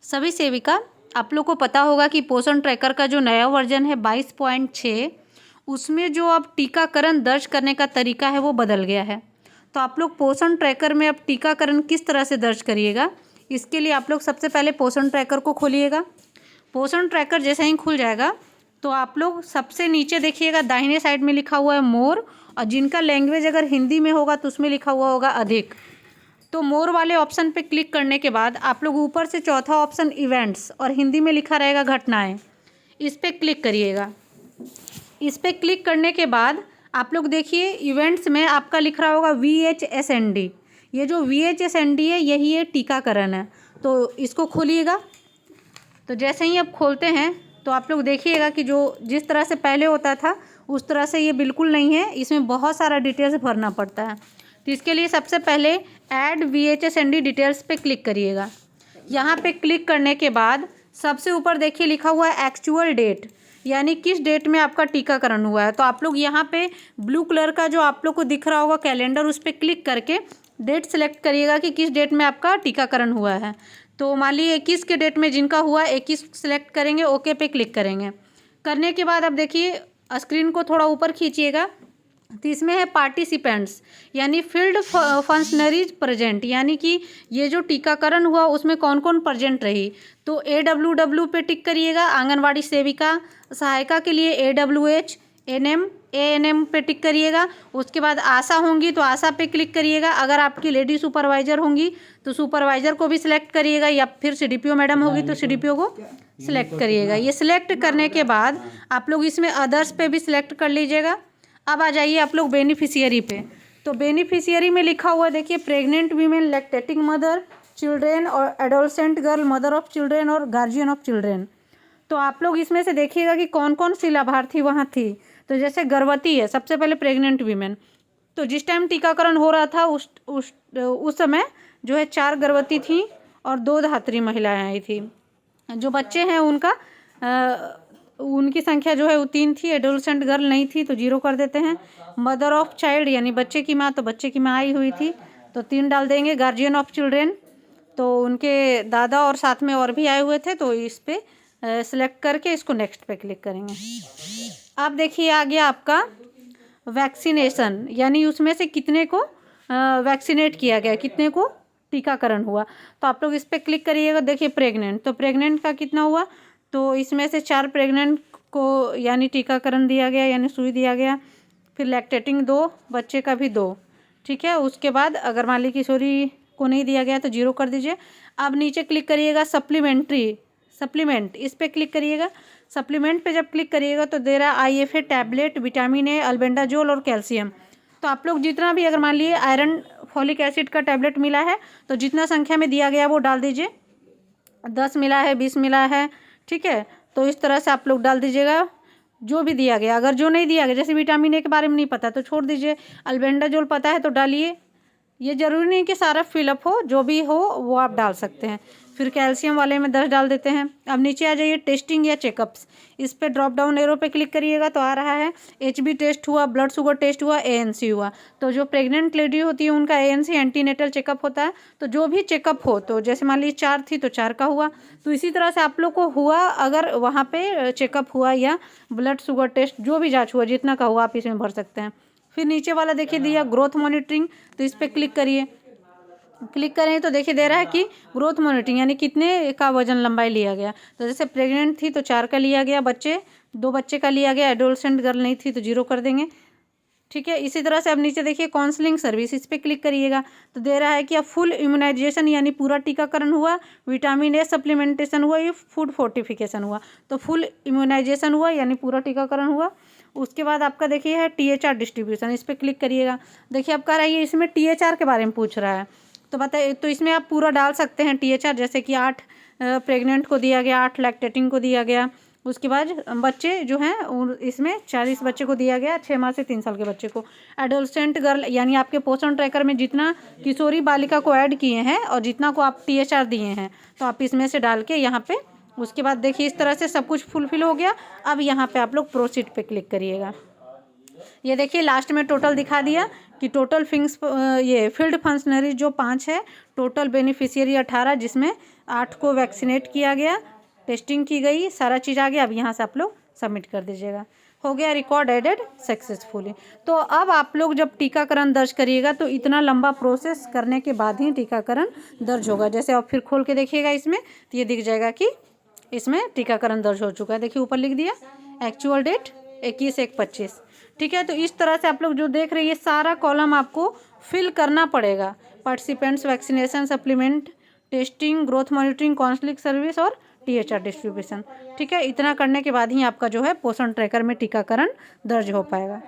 सभी सेविका, आप लोग को पता होगा कि पोषण ट्रैकर का जो नया वर्जन है 22.6, उसमें जो अब टीकाकरण दर्ज करने का तरीका है वो बदल गया है। तो आप लोग पोषण ट्रैकर में अब टीकाकरण किस तरह से दर्ज करिएगा, इसके लिए आप लोग सबसे पहले पोषण ट्रैकर को खोलिएगा। पोषण ट्रैकर जैसे ही खुल जाएगा तो आप लोग सबसे नीचे देखिएगा, दाहिने साइड में लिखा हुआ है मोर, और जिनका लैंग्वेज अगर हिंदी में होगा तो उसमें लिखा हुआ होगा अधिक। तो मोर वाले ऑप्शन पे क्लिक करने के बाद आप लोग ऊपर से चौथा ऑप्शन इवेंट्स और हिंदी में लिखा रहेगा घटनाएं, इस पर क्लिक करिएगा। इस पर क्लिक करने के बाद आप लोग देखिए इवेंट्स में आपका लिख रहा होगा VHSND। ये जो VHSND है यही ये टीकाकरण है, तो इसको खोलिएगा। तो जैसे ही आप खोलते हैं तो आप लोग देखिएगा कि जो जिस तरह से पहले होता था उस तरह से ये बिल्कुल नहीं है, इसमें बहुत सारा डिटेल्स भरना पड़ता है। तो इसके लिए सबसे पहले ऐड VHSND डिटेल्स पे क्लिक करिएगा। यहाँ पे क्लिक करने के बाद सबसे ऊपर देखिए लिखा हुआ है एक्चुअल डेट, यानी किस डेट में आपका टीकाकरण हुआ है। तो आप लोग यहाँ पे ब्लू कलर का जो आप लोग को दिख रहा होगा कैलेंडर, उस पर क्लिक करके डेट सेलेक्ट करिएगा कि किस डेट में आपका टीकाकरण हुआ है। तो मान लीजिए 21 के डेट में जिनका हुआ 21 सेलेक्ट करेंगे, ओके पे क्लिक करेंगे। करने के बाद अब देखिए स्क्रीन को थोड़ा ऊपर खींचिएगा, तो इसमें है पार्टिसिपेंट्स, यानी फील्ड फंक्शनरीज प्रेजेंट, यानी कि ये जो टीकाकरण हुआ उसमें कौन कौन प्रेजेंट रही। तो AWW पे टिक करिएगा, आंगनवाड़ी सेविका सहायिका के लिए AWH, NM ANM पे टिक करिएगा। उसके बाद आशा होंगी तो आशा पे क्लिक करिएगा। अगर आपकी लेडी सुपरवाइजर होंगी तो सुपरवाइजर को भी सिलेक्ट करिएगा, या फिर CDPO मैडम होगी तो CDPO को सिलेक्ट करिएगा। ये सिलेक्ट करने के बाद आप लोग इसमें अदर्स पे भी सिलेक्ट कर लीजिएगा। अब आ जाइए आप लोग बेनिफिशियरी पे। तो बेनिफिशियरी में लिखा हुआ देखिए pregnant women, lactating mother, children और adolescent girl, mother of children और गार्जियन ऑफ चिल्ड्रेन। तो आप लोग इसमें से देखिएगा कि कौन कौन सी लाभार्थी वहाँ थी। तो जैसे गर्भवती है, सबसे पहले प्रेग्नेंट वीमेन, तो जिस टाइम टीकाकरण हो रहा था उस समय जो है 4 गर्भवती थी और 2 धात्री महिलाएं आई थी। जो बच्चे हैं उनकी संख्या जो है वो 3 थी। एडोलसेंट गर्ल नहीं थी तो 0 कर देते हैं। मदर ऑफ चाइल्ड यानी बच्चे की माँ, तो बच्चे की माँ आई हुई थी तो 3 डाल देंगे। गार्जियन ऑफ चिल्ड्रेन, तो उनके दादा और साथ में और भी आए हुए थे, तो इस पे सिलेक्ट करके इसको नेक्स्ट पे क्लिक करेंगे। अब देखिए आ गया आपका वैक्सीनेशन, यानी उसमें से कितने को वैक्सीनेट किया गया, कितने को टीकाकरण हुआ। तो आप लोग इस पर क्लिक करिएगा। देखिए प्रेग्नेंट, तो प्रेग्नेंट का कितना हुआ, तो इसमें से 4 प्रेग्नेंट को यानी टीकाकरण दिया गया, यानी सुई दिया गया। फिर लैक्टेटिंग 2, बच्चे का भी 2, ठीक है। उसके बाद अगर मान ली किशोरी को नहीं दिया गया तो 0 कर दीजिए। अब नीचे क्लिक करिएगा सप्लीमेंट, इस पर क्लिक करिएगा। सप्लीमेंट पे जब क्लिक करिएगा तो दे रहा है IFA tablet, vitamin A, albendazole और कैल्शियम। तो आप लोग जितना भी अगर मान लिए आयरन फॉलिक एसिड का टैबलेट मिला है तो जितना संख्या में दिया गया वो डाल दीजिए। 10 मिला है, 20 मिला है, ठीक है। तो इस तरह से आप लोग डाल दीजिएगा जो भी दिया गया। अगर जो नहीं दिया गया, जैसे विटामिन A के बारे में नहीं पता तो छोड़ दीजिए। अल्बेंडाजोल पता है तो डालिए। ये ज़रूरी नहीं कि सारा फिलअप हो, जो भी हो वो आप डाल सकते हैं। फिर कैल्शियम वाले में 10 डाल देते हैं। अब नीचे आ जाइए टेस्टिंग या चेकअप्स, इस पर ड्रॉप डाउन एरो पे क्लिक करिएगा तो आ रहा है HB टेस्ट हुआ, ब्लड शुगर टेस्ट हुआ, ANC हुआ। तो जो प्रेग्नेंट लेडी होती है उनका ANC एंटीनेटल चेकअप होता है। तो जो भी चेकअप हो, तो जैसे मान लीजिए 4 थी तो 4 का हुआ। तो इसी तरह से आप लोग को हुआ, अगर वहाँ पे चेकअप हुआ या ब्लड शुगर टेस्ट जो भी जाँच हुआ, जितना का हुआ आप इसमें भर सकते हैं। फिर नीचे वाला देखिए दिया ग्रोथ मॉनिटरिंग, तो इस पर क्लिक करिए। क्लिक करें तो देखिए दे रहा है कि ग्रोथ मॉनिटरिंग यानी कितने का वजन लंबाई लिया गया। तो जैसे प्रेग्नेंट थी तो 4 का लिया गया, 2 बच्चे का लिया गया, एडोलसेंट गर्ल नहीं थी तो 0 कर देंगे, ठीक है। इसी तरह से अब नीचे देखिए काउंसलिंग सर्विस, इस पर क्लिक करिएगा तो दे रहा है कि अब फुल इम्यूनाइजेशन यानी पूरा टीकाकरण हुआ, विटामिन A सप्लीमेंटेशन हुआ, ये फूड फोर्टिफिकेशन हुआ। तो फुल इम्यूनाइजेशन हुआ यानी पूरा टीकाकरण हुआ। उसके बाद आपका देखिए है THR डिस्ट्रीब्यूशन, इस पर क्लिक करिएगा। देखिए अब कह रहा है इसमें THR के बारे में पूछ रहा है, तो बताइए, तो इसमें आप पूरा डाल सकते हैं THR, जैसे कि 8 प्रेग्नेंट को दिया गया, 8 लैक्टेटिंग को दिया गया। उसके बाद बच्चे जो हैं इसमें 40 बच्चे को दिया गया, 6 माह से 3 साल के बच्चे को। एडोलसेंट गर्ल यानी आपके पोषण ट्रैकर में जितना किशोरी बालिका को ऐड किए हैं और जितना को आप THR दिए हैं तो आप इसमें से डाल के यहाँ पे, उसके बाद देखिए इस तरह से सब कुछ फुलफिल हो गया। अब यहाँ पे आप लोग प्रोसीड पे क्लिक करिएगा। ये देखिए लास्ट में टोटल दिखा दिया कि टोटल ये फील्ड फंक्शनरी जो 5 है, टोटल बेनिफिशियरी 18, जिसमें 8 को वैक्सीनेट किया गया, टेस्टिंग की गई, सारा चीज़ आ गया। अब यहाँ से आप लोग सबमिट कर दीजिएगा। हो गया रिकॉर्ड एडेड सक्सेसफुली। तो अब आप लोग जब टीकाकरण दर्ज करिएगा तो इतना लंबा प्रोसेस करने के बाद ही टीकाकरण दर्ज होगा। जैसे आप फिर खोल के देखिएगा इसमें, तो ये दिख जाएगा कि इसमें टीकाकरण दर्ज हो चुका है। देखिए ऊपर लिख दिया एक्चुअल डेट 21/1/25। ठीक है, तो इस तरह से आप लोग जो देख रहे हैं ये सारा कॉलम आपको फिल करना पड़ेगा। Participants, vaccination, supplement, testing, growth monitoring, counselling service और THR डिस्ट्रीब्यूशन। ठीक है, इतना करने के बाद ही आपका जो है पोषण ट्रैकर में टीकाकरण दर्ज हो पाएगा।